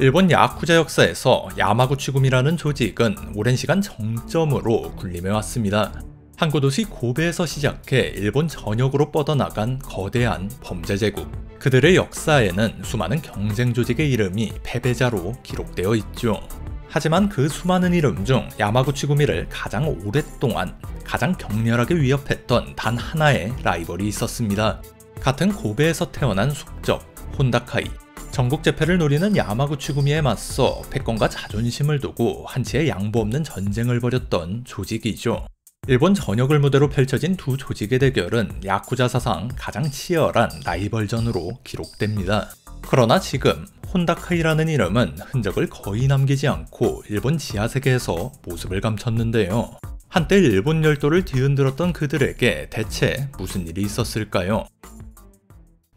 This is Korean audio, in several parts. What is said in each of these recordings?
일본 야쿠자 역사에서 야마구치구미라는 조직은 오랜 시간 정점으로 군림해왔습니다. 항구 도시 고베에서 시작해 일본 전역으로 뻗어나간 거대한 범죄 제국. 그들의 역사에는 수많은 경쟁 조직의 이름이 패배자로 기록되어 있죠. 하지만 그 수많은 이름 중 야마구치구미를 가장 오랫동안 가장 격렬하게 위협했던 단 하나의 라이벌이 있었습니다. 같은 고베에서 태어난 숙적 혼다카이. 전국 재패를 노리는 야마구치구미에 맞서 패권과 자존심을 두고 한치의 양보 없는 전쟁을 벌였던 조직이죠. 일본 전역을 무대로 펼쳐진 두 조직의 대결은 야쿠자 사상 가장 치열한 라이벌전으로 기록됩니다. 그러나 지금 혼다카이라는 이름은 흔적을 거의 남기지 않고 일본 지하세계에서 모습을 감췄는데요. 한때 일본 열도를 뒤흔들었던 그들에게 대체 무슨 일이 있었을까요?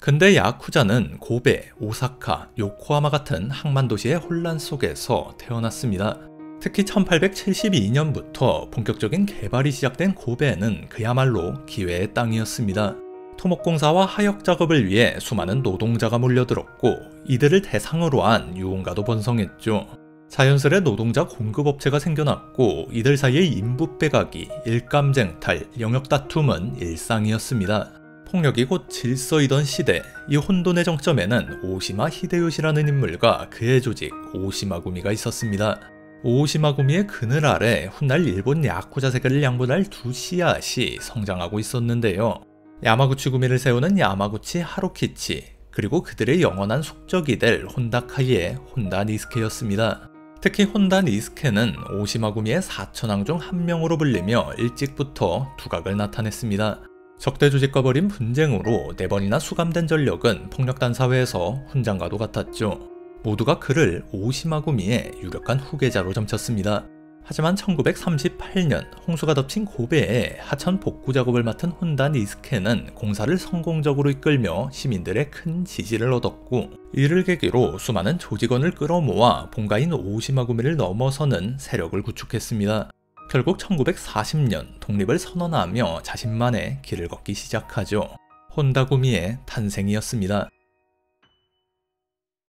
근대 야쿠자는 고베, 오사카, 요코하마 같은 항만 도시의 혼란 속에서 태어났습니다. 특히 1872년부터 본격적인 개발이 시작된 고베는 그야말로 기회의 땅이었습니다. 토목공사와 하역작업을 위해 수많은 노동자가 몰려들었고 이들을 대상으로 한 유흥가도 번성했죠. 자연스레 노동자 공급업체가 생겨났고 이들 사이의 인부 빼가기, 일감쟁탈, 영역 다툼은 일상이었습니다. 폭력이 곧 질서이던 시대, 이 혼돈의 정점에는 오시마 히데요시라는 인물과 그의 조직 오시마구미가 있었습니다. 오시마구미의 그늘 아래 훗날 일본 야쿠자 세계를 양분할 두 씨앗이 성장하고 있었는데요. 야마구치구미를 세우는 야마구치 하루키치, 그리고 그들의 영원한 숙적이 될 혼다카이의 혼다 니스케였습니다. 특히 혼다 니스케는 오시마구미의 사천왕 중 한 명으로 불리며 일찍부터 두각을 나타냈습니다. 적대 조직과 벌인 분쟁으로 4번이나 수감된 전력은 폭력단 사회에서 훈장과도 같았죠. 모두가 그를 오시마구미의 유력한 후계자로 점쳤습니다. 하지만 1938년 홍수가 덮친 고베에 하천 복구 작업을 맡은 혼다 니스케는 공사를 성공적으로 이끌며 시민들의 큰 지지를 얻었고 이를 계기로 수많은 조직원을 끌어모아 본가인 오시마구미를 넘어서는 세력을 구축했습니다. 결국 1940년 독립을 선언하며 자신만의 길을 걷기 시작하죠. 혼다구미의 탄생이었습니다.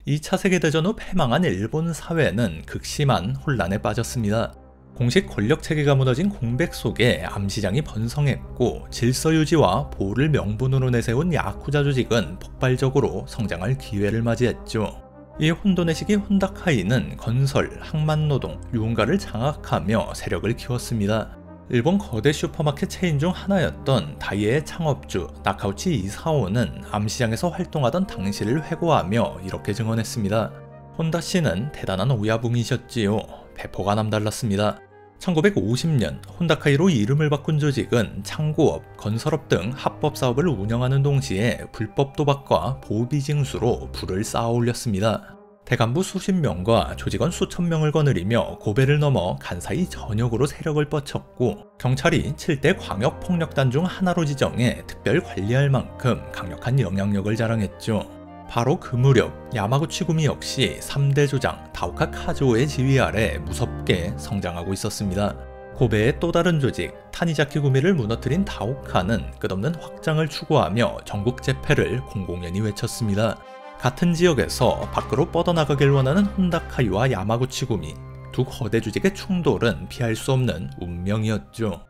2차 세계대전 후 패망한 일본 사회는 극심한 혼란에 빠졌습니다. 공식 권력체계가 무너진 공백 속에 암시장이 번성했고 질서 유지와 보호를 명분으로 내세운 야쿠자 조직은 폭발적으로 성장할 기회를 맞이했죠. 이 혼돈의 시기 혼다카이는 건설, 항만노동, 유흥가를 장악하며 세력을 키웠습니다. 일본 거대 슈퍼마켓 체인 중 하나였던 다이에의 창업주 나카우치 이사오는 암시장에서 활동하던 당시를 회고하며 이렇게 증언했습니다. 혼다씨는 대단한 오야붕이셨지요. 배포가 남달랐습니다. 1950년 혼다카이로 이름을 바꾼 조직은 창고업, 건설업 등 합법사업을 운영하는 동시에 불법 도박과 보비징수로 부를 쌓아 올렸습니다. 대간부 수십 명과 조직원 수천 명을 거느리며 고베를 넘어 간사이 전역으로 세력을 뻗쳤고 경찰이 7대 광역폭력단 중 하나로 지정해 특별 관리할 만큼 강력한 영향력을 자랑했죠. 바로 그 무렵 야마구치구미 역시 3대 조장 다오카 카즈오의 지휘 아래 무섭게 성장하고 있었습니다. 고베의 또 다른 조직 타니자키구미를 무너뜨린 다오카는 끝없는 확장을 추구하며 전국 재패를 공공연히 외쳤습니다. 같은 지역에서 밖으로 뻗어나가길 원하는 혼다카이와 야마구치구미, 두 거대 조직의 충돌은 피할 수 없는 운명이었죠.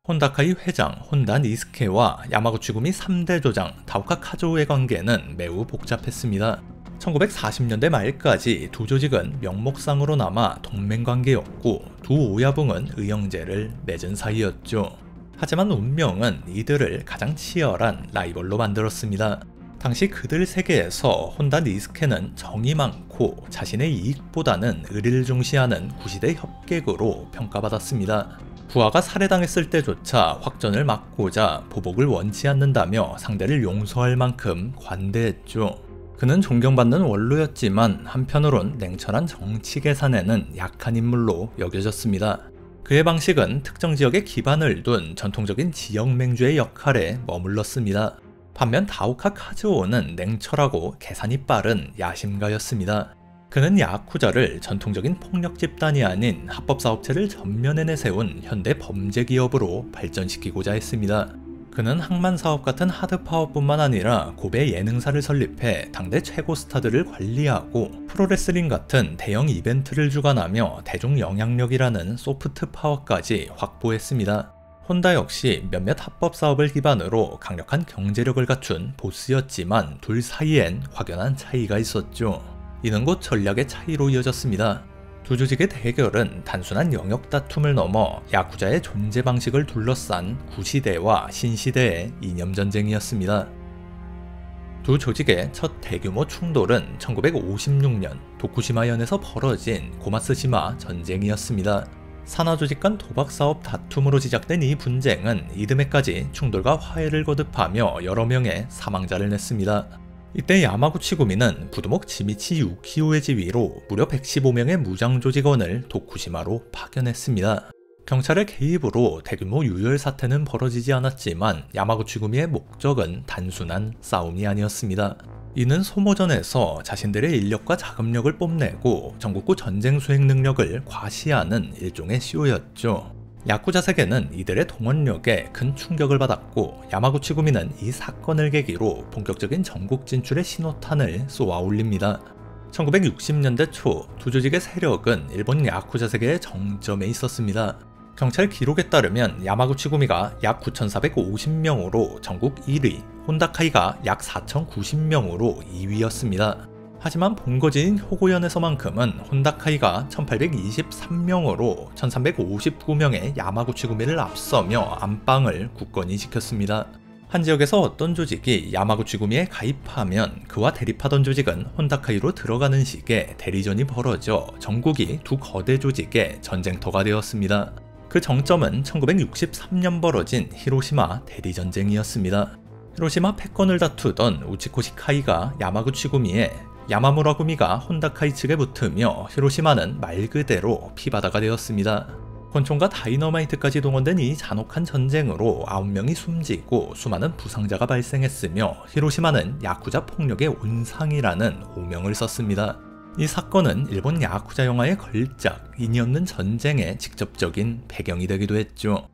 혼다카이 회장 혼다 니스케와 야마구치구미 3대 조장 다오카 카즈오의 관계는 매우 복잡했습니다. 1940년대 말까지 두 조직은 명목상으로 남아 동맹관계였고 두 오야붕은 의형제를 맺은 사이였죠. 하지만 운명은 이들을 가장 치열한 라이벌로 만들었습니다. 당시 그들 세계에서 혼다 니스케는 정이 많고 자신의 이익보다는 의리를 중시하는 구시대 협객으로 평가받았습니다. 부하가 살해당했을 때조차 확전을 막고자 보복을 원치 않는다며 상대를 용서할 만큼 관대했죠. 그는 존경받는 원로였지만 한편으론 냉철한 정치 계산에는 약한 인물로 여겨졌습니다. 그의 방식은 특정 지역에 기반을 둔 전통적인 지역 맹주의 역할에 머물렀습니다. 반면 다오카 카즈오는 냉철하고 계산이 빠른 야심가였습니다. 그는 야쿠자를 전통적인 폭력 집단이 아닌 합법사업체를 전면에 내세운 현대 범죄 기업으로 발전시키고자 했습니다. 그는 항만사업 같은 하드파워뿐만 아니라 고베 예능사를 설립해 당대 최고 스타들을 관리하고 프로레슬링 같은 대형 이벤트를 주관하며 대중 영향력이라는 소프트 파워까지 확보했습니다. 혼다 역시 몇몇 합법 사업을 기반으로 강력한 경제력을 갖춘 보스였지만 둘 사이엔 확연한 차이가 있었죠. 이는 곧 전략의 차이로 이어졌습니다. 두 조직의 대결은 단순한 영역 다툼을 넘어 야쿠자의 존재 방식을 둘러싼 구시대와 신시대의 이념전쟁이었습니다. 두 조직의 첫 대규모 충돌은 1956년 도쿠시마현에서 벌어진 고마스시마 전쟁이었습니다. 산하 조직 간 도박사업 다툼으로 시작된 이 분쟁은 이듬해까지 충돌과 화해를 거듭하며 여러 명의 사망자를 냈습니다. 이때 야마구치구미는 부두목 지미치 유키오의 지휘로 무려 115명의 무장조직원을 도쿠시마로 파견했습니다. 경찰의 개입으로 대규모 유혈 사태는 벌어지지 않았지만 야마구치구미의 목적은 단순한 싸움이 아니었습니다. 이는 소모전에서 자신들의 인력과 자금력을 뽐내고 전국구 전쟁 수행 능력을 과시하는 일종의 쇼였죠. 야쿠자 세계는 이들의 동원력에 큰 충격을 받았고 야마구치구미는 이 사건을 계기로 본격적인 전국 진출의 신호탄을 쏘아 올립니다. 1960년대 초 두 조직의 세력은 일본 야쿠자 세계의 정점에 있었습니다. 경찰 기록에 따르면 야마구치구미가 약 9,450명으로 전국 1위, 혼다카이가 약 4,090명으로 2위였습니다. 하지만 본거지인 효고현에서만큼은 혼다카이가 1823명으로 1359명의 야마구치구미를 앞서며 안방을 굳건히 지켰습니다. 한 지역에서 어떤 조직이 야마구치구미에 가입하면 그와 대립하던 조직은 혼다카이로 들어가는 식의 대리전이 벌어져 전국이 두 거대 조직의 전쟁터가 되었습니다. 그 정점은 1963년 벌어진 히로시마 대리전쟁이었습니다. 히로시마 패권을 다투던 우치코시 카이가 야마구치구미에 야마무라구미가 혼다카이 측에 붙으며 히로시마는 말 그대로 피바다가 되었습니다. 권총과 다이너마이트까지 동원된 이 잔혹한 전쟁으로 9명이 숨지고 수많은 부상자가 발생했으며 히로시마는 야쿠자 폭력의 온상이라는 오명을 썼습니다. 이 사건은 일본 야쿠자 영화의 걸작 인이 없는 전쟁의 직접적인 배경이 되기도 했죠.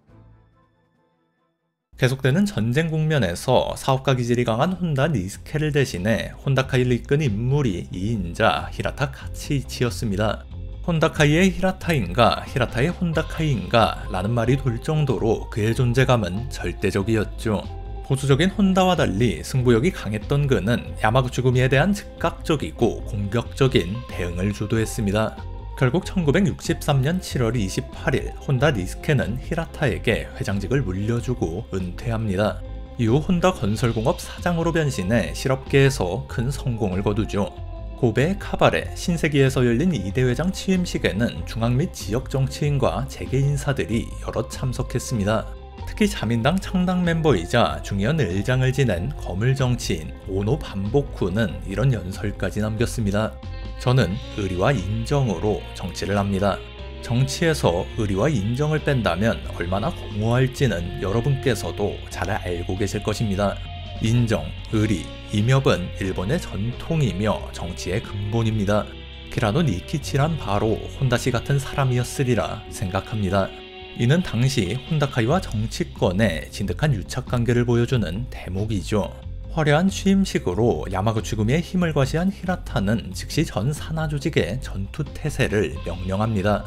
계속되는 전쟁 국면에서 사업가 기질이 강한 혼다 니스케를 대신해 혼다카이를 이끈 인물이 2인자 히라타 카치이치였습니다. 혼다카이의 히라타인가 히라타의 혼다카이인가 라는 말이 돌 정도로 그의 존재감은 절대적이었죠. 보수적인 혼다와 달리 승부욕이 강했던 그는 야마구치구미에 대한 즉각적이고 공격적인 대응을 주도했습니다. 결국 1963년 7월 28일 혼다 니스케는 히라타에게 회장직을 물려주고 은퇴합니다. 이후 혼다 건설공업 사장으로 변신해 실업계에서 큰 성공을 거두죠. 고베 카바레 신세기에서 열린 2대 회장 취임식에는 중앙 및 지역 정치인과 재계 인사들이 여럿 참석했습니다. 특히 자민당 창당 멤버이자 중의원 을장을 지낸 거물 정치인 오노 반복후는 이런 연설까지 남겼습니다. 저는 의리와 인정으로 정치를 합니다. 정치에서 의리와 인정을 뺀다면 얼마나 공허할지는 여러분께서도 잘 알고 계실 것입니다. 인정, 의리, 임협은 일본의 전통이며 정치의 근본입니다. 키라노 니키치란 바로 혼다씨 같은 사람이었으리라 생각합니다. 이는 당시 혼다카이와 정치권의 진득한 유착관계를 보여주는 대목이죠. 화려한 취임식으로 야마구치구미의 힘을 과시한 히라타는 즉시 전 산하 조직의 전투 태세를 명령합니다.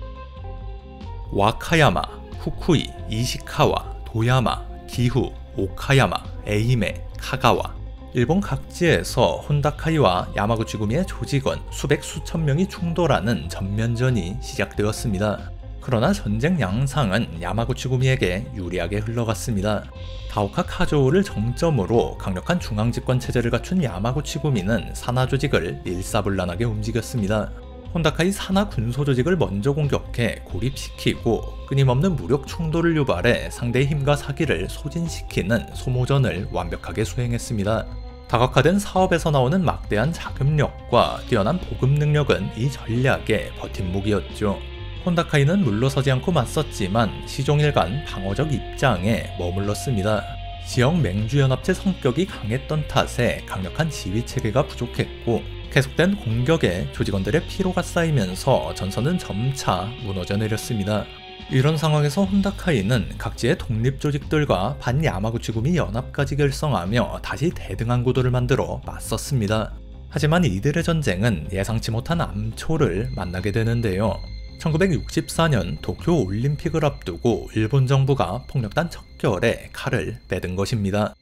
와카야마, 후쿠이, 이시카와, 도야마, 기후, 오카야마, 에이메, 카가와 일본 각지에서 혼다카이와 야마구치구미의 조직원 수백 수천 명이 충돌하는 전면전이 시작되었습니다. 그러나 전쟁 양상은 야마구치구미에게 유리하게 흘러갔습니다. 다오카 카조우를 정점으로 강력한 중앙집권 체제를 갖춘 야마구치구미는 산하 조직을 일사불란하게 움직였습니다. 혼다카이 산하 군소 조직을 먼저 공격해 고립시키고 끊임없는 무력 충돌을 유발해 상대의 힘과 사기를 소진시키는 소모전을 완벽하게 수행했습니다. 다각화된 사업에서 나오는 막대한 자금력과 뛰어난 보급 능력은 이 전략의 버팀목이었죠. 혼다카이는 물러서지 않고 맞섰지만 시종일관 방어적 입장에 머물렀습니다. 지역 맹주연합체 성격이 강했던 탓에 강력한 지휘체계가 부족했고 계속된 공격에 조직원들의 피로가 쌓이면서 전선은 점차 무너져 내렸습니다. 이런 상황에서 혼다카이는 각지의 독립조직들과 반야마구치구미 연합까지 결성하며 다시 대등한 구도를 만들어 맞섰습니다. 하지만 이들의 전쟁은 예상치 못한 암초를 만나게 되는데요. 1964년 도쿄 올림픽을 앞두고 일본 정부가 폭력단 척결에 칼을 빼든 것입니다.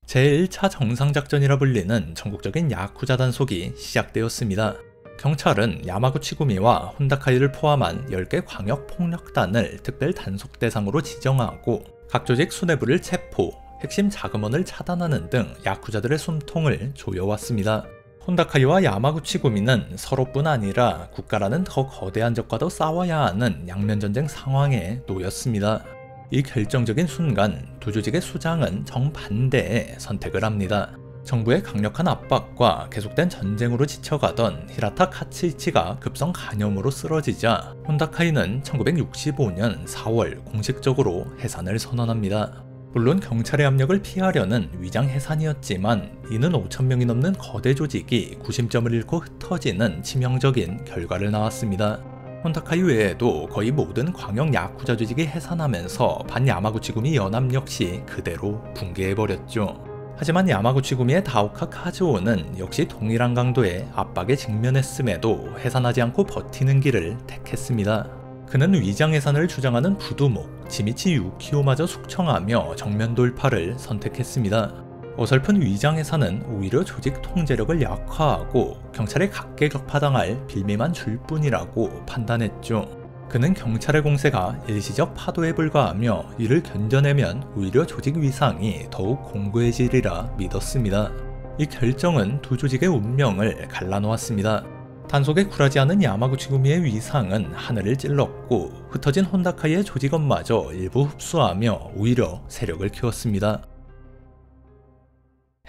제1차 정상작전이라 불리는 전국적인 야쿠자 단속이 시작되었습니다. 경찰은 야마구치구미와 혼다카이를 포함한 10개 광역폭력단을 특별 단속 대상으로 지정하고 각 조직 수뇌부를 체포, 핵심 자금원을 차단하는 등 야쿠자들의 숨통을 조여왔습니다. 혼다카이와 야마구치구미는 서로뿐 아니라 국가라는 더 거대한 적과도 싸워야 하는 양면전쟁 상황에 놓였습니다. 이 결정적인 순간 두 조직의 수장은 정반대의 선택을 합니다. 정부의 강력한 압박과 계속된 전쟁으로 지쳐가던 히라타 카츠이치가 급성 간염으로 쓰러지자 혼다카이는 1965년 4월 공식적으로 해산을 선언합니다. 물론 경찰의 압력을 피하려는 위장 해산이었지만 이는 5,000명이 넘는 거대 조직이 구심점을 잃고 흩어지는 치명적인 결과를 낳았습니다. 혼다카이 외에도 거의 모든 광역 야쿠자 조직이 해산하면서 반야마구치구미 연합 역시 그대로 붕괴해버렸죠. 하지만 야마구치구미의 다오카 카즈오는 역시 동일한 강도의 압박에 직면했음에도 해산하지 않고 버티는 길을 택했습니다. 그는 위장 해산을 주장하는 부두목 지미치 유키오마저 숙청하며 정면 돌파를 선택했습니다. 어설픈 위장 해산은 오히려 조직 통제력을 약화하고 경찰에 각계격파당할 빌미만 줄 뿐이라고 판단했죠. 그는 경찰의 공세가 일시적 파도에 불과하며 이를 견뎌내면 오히려 조직 위상이 더욱 공고해지리라 믿었습니다. 이 결정은 두 조직의 운명을 갈라놓았습니다. 단속에 굴하지 않은 야마구치구미의 위상은 하늘을 찔렀고 흩어진 혼다카이의 조직원마저 일부 흡수하며 오히려 세력을 키웠습니다.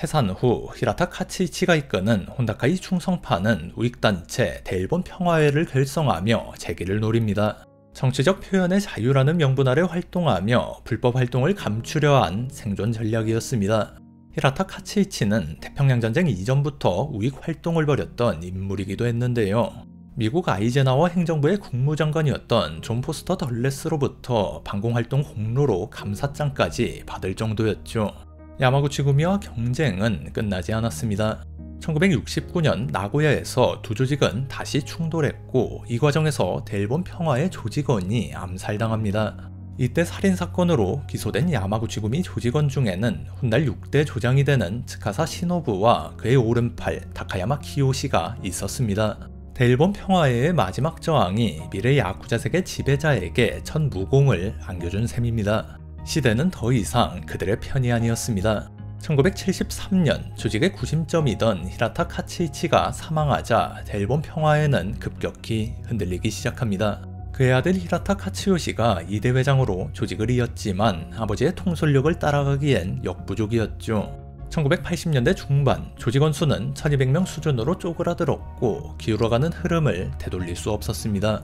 해산 후 히라타 카츠이치가 이끄는 혼다카이 충성파는 우익단체 대일본 평화회를 결성하며 재기를 노립니다. 정치적 표현의 자유라는 명분 아래 활동하며 불법 활동을 감추려 한 생존 전략이었습니다. 히라타 카츠이치는 태평양전쟁 이전부터 우익 활동을 벌였던 인물이기도 했는데요. 미국 아이젠하워 행정부의 국무장관이었던 존 포스터 덜레스로부터 반공활동 공로로 감사장까지 받을 정도였죠. 야마구치구미와 경쟁은 끝나지 않았습니다. 1969년 나고야에서 두 조직은 다시 충돌했고 이 과정에서 대일본 평화의 조직원이 암살당합니다. 이때 살인사건으로 기소된 야마구치구미 조직원 중에는 훗날 6대 조장이 되는 츠카사 시노부와 그의 오른팔 다카야마 키요시가 있었습니다. 대일본 평화회의 마지막 저항이 미래 야쿠자 세계 지배자에게 첫 무공을 안겨준 셈입니다. 시대는 더 이상 그들의 편이 아니었습니다. 1973년 조직의 구심점이던 히라타 카츠이치가 사망하자 대일본 평화회는 급격히 흔들리기 시작합니다. 그의 아들 히라타 카츠요시가 2대 회장으로 조직을 이었지만 아버지의 통솔력을 따라가기엔 역부족이었죠. 1980년대 중반 조직원 수는 1200명 수준으로 쪼그라들었고 기울어가는 흐름을 되돌릴 수 없었습니다.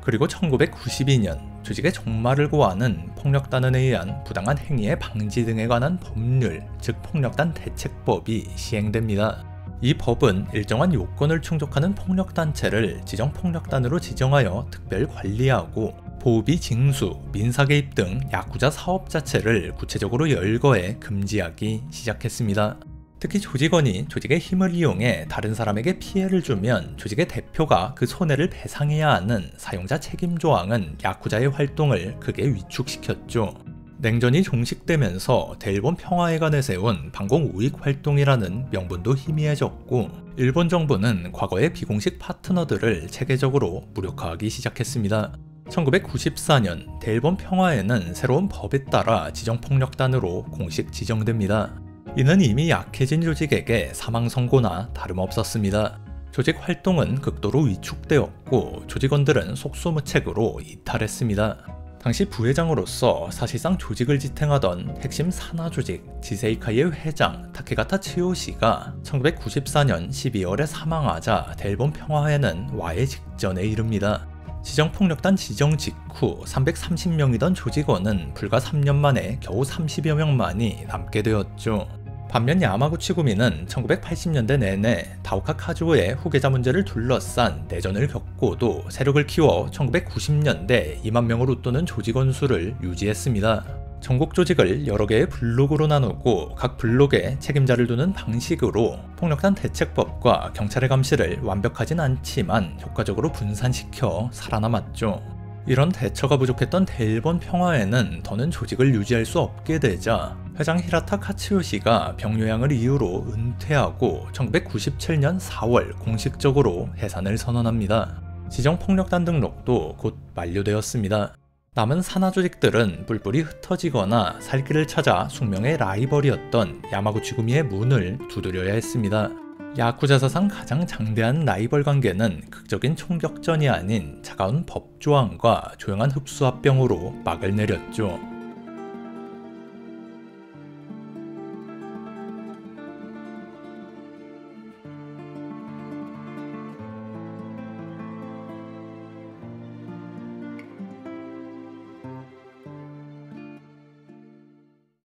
그리고 1992년 조직의 종말을 고하는 폭력단에 의한 부당한 행위의 방지 등에 관한 법률, 즉 폭력단 대책법이 시행됩니다. 이 법은 일정한 요건을 충족하는 폭력단체를 지정폭력단으로 지정하여 특별 관리하고 보호비 징수, 민사 개입 등 야쿠자 사업 자체를 구체적으로 열거해 금지하기 시작했습니다. 특히 조직원이 조직의 힘을 이용해 다른 사람에게 피해를 주면 조직의 대표가 그 손해를 배상해야 하는 사용자 책임 조항은 야쿠자의 활동을 크게 위축시켰죠. 냉전이 종식되면서 대일본 평화회가 내세운 반공 우익 활동이라는 명분도 희미해졌고 일본 정부는 과거의 비공식 파트너들을 체계적으로 무력화하기 시작했습니다. 1994년 대일본 평화회는 새로운 법에 따라 지정폭력단으로 공식 지정됩니다. 이는 이미 약해진 조직에게 사망 선고나 다름없었습니다. 조직 활동은 극도로 위축되었고 조직원들은 속수무책으로 이탈했습니다. 당시 부회장으로서 사실상 조직을 지탱하던 핵심 산하 조직 지세이카이의 회장 타케가타 츠요시가 1994년 12월에 사망하자 대일본 평화회는 와해 직전에 이릅니다. 지정폭력단 지정 직후 330명이던 조직원은 불과 3년 만에 겨우 30여 명만이 남게 되었죠. 반면 야마구치구미는 1980년대 내내 다오카 카즈오의 후계자 문제를 둘러싼 내전을 겪고도 세력을 키워 1990년대 2만 명을 웃도는 조직원 수를 유지했습니다. 전국 조직을 여러 개의 블록으로 나누고 각 블록에 책임자를 두는 방식으로 폭력단 대책법과 경찰의 감시를 완벽하진 않지만 효과적으로 분산시켜 살아남았죠. 이런 대처가 부족했던 대일본 평화에는 더는 조직을 유지할 수 없게 되자 회장 히라타 카츠요시가 병요양을 이유로 은퇴하고 1997년 4월 공식적으로 해산을 선언합니다. 지정폭력단 등록도 곧 만료되었습니다. 남은 산하 조직들은 뿔뿔이 흩어지거나 살 길을 찾아 숙명의 라이벌이었던 야마구치구미의 문을 두드려야 했습니다. 야쿠자사상 가장 장대한 라이벌 관계는 극적인 총격전이 아닌 차가운 법조항과 조용한 흡수합병으로 막을 내렸죠.